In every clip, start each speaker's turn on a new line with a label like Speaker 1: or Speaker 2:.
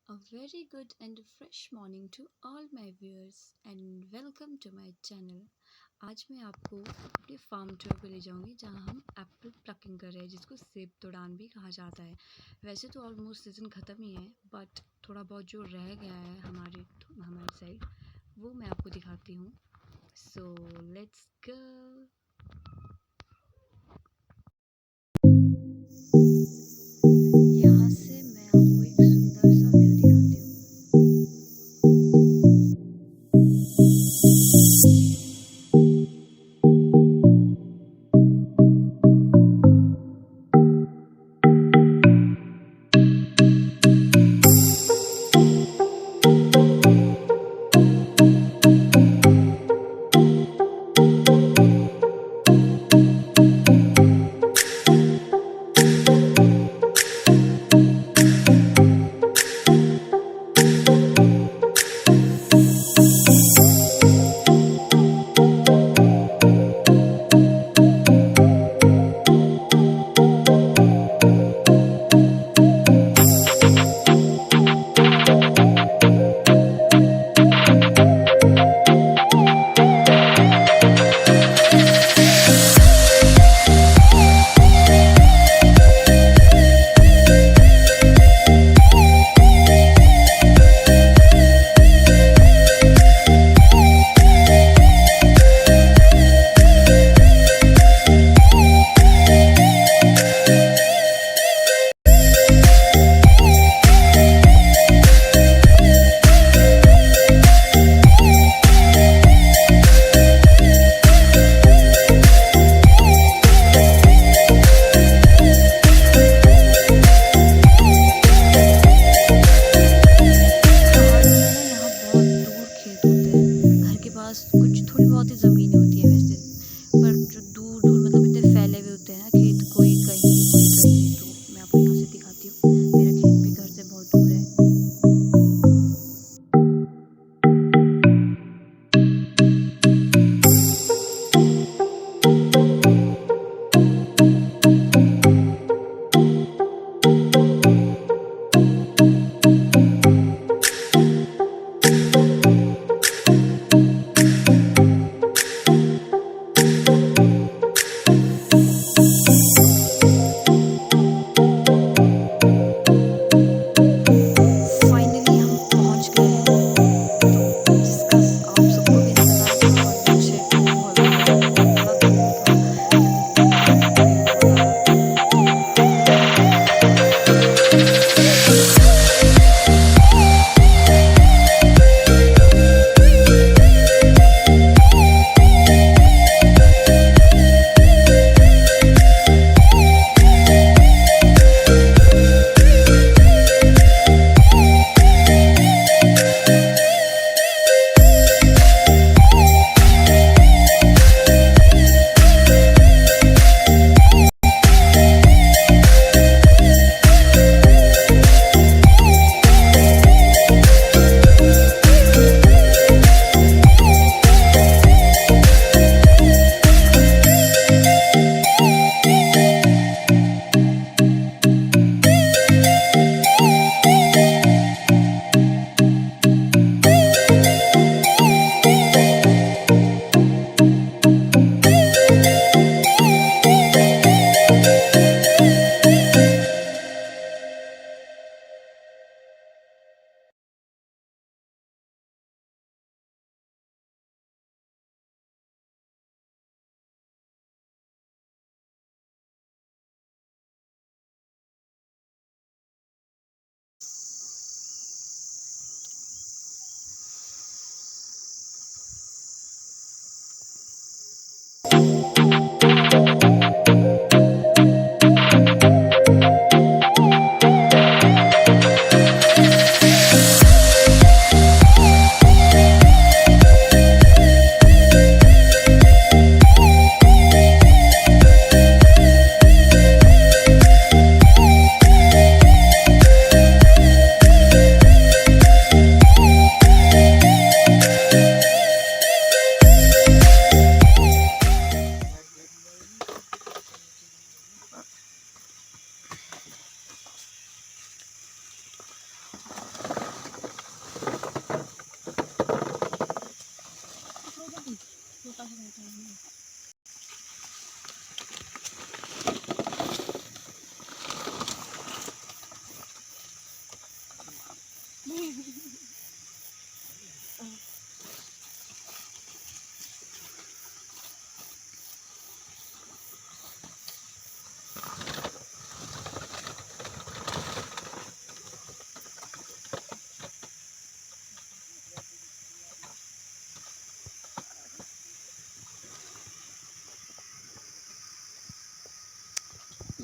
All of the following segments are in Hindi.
Speaker 1: A very good and fresh morning to all my viewers and welcome to my channel। आज मैं आपको अपने फार्म टूर पे ले जाऊंगी जहां हम एप्पल प्लकिंग कर रहे हैं, जिसको सेब तोड़ान भी कहा जाता है। वैसे तो ऑलमोस्ट सीज़न ख़त्म ही है, बट थोड़ा बहुत जो रह गया है हमारी साइड वो मैं आपको दिखाती हूँ। So let's go. यहाँ से मैं आपको एक सुंदर सा व्यू दिखाती हूँ।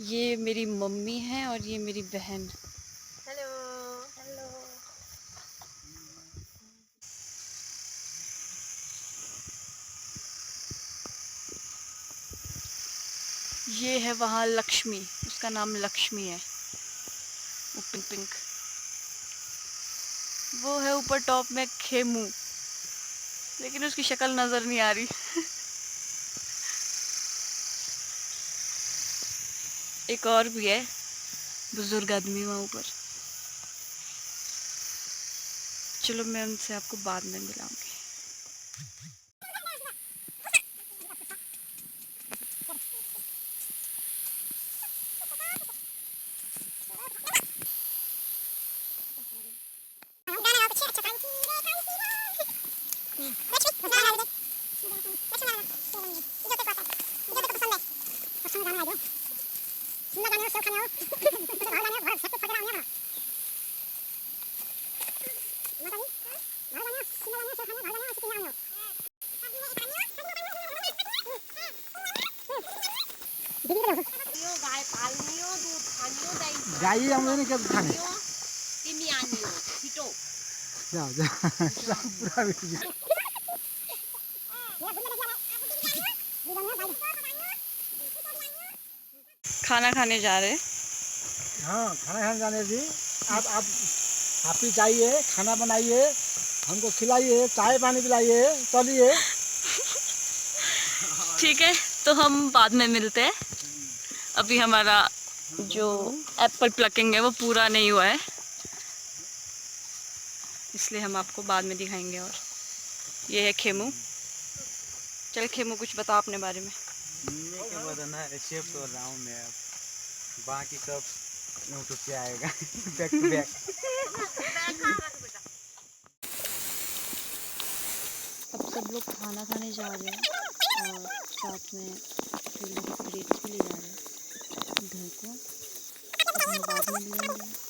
Speaker 1: ये मेरी मम्मी है और ये मेरी बहन।
Speaker 2: Hello hello.
Speaker 1: ये है वहाँ लक्ष्मी, उसका नाम लक्ष्मी है, वो पिंक पिंक। वो है ऊपर टॉप में खेमू, लेकिन उसकी शक्ल नजर नहीं आ रही। एक और भी है बुजुर्ग आदमी वहाँ ऊपर। चलो मैं उनसे आपको बाद में मिलाऊंगी।
Speaker 2: गाय पालनी हो, दूध खानी हो, दही
Speaker 3: गाई आउँदैन के खाने
Speaker 2: खानी हो, तिमी आनी हो छिटो।
Speaker 3: जाऊ जाऊ पुरा बिग्रियो।
Speaker 1: खाना खाने जा रहे हैं।
Speaker 3: हाँ खाना खाने जाने जी। आप ही चाहिए, खाना बनाइए, हमको खिलाइए, चाय पानी पिलाइए, चलिए।
Speaker 1: ठीक है, तो हम बाद में मिलते हैं। अभी हमारा जो एप्पल प्लकिंग है वो पूरा नहीं हुआ है, इसलिए हम आपको बाद में दिखाएंगे। और ये है खेमू। चल खेमू, कुछ बता अपने बारे में।
Speaker 3: क्या बताना है, शेफ तो रहा हूँ मैं, अब बाकी सब यूट्यूब पे आएगा। Back to back.
Speaker 1: अब सब लोग खाना खाने जा रहे हैं और साथ में प्लेट्स भी ले जा रहे हैं घर को। अब हम बाद में मिलेंगे।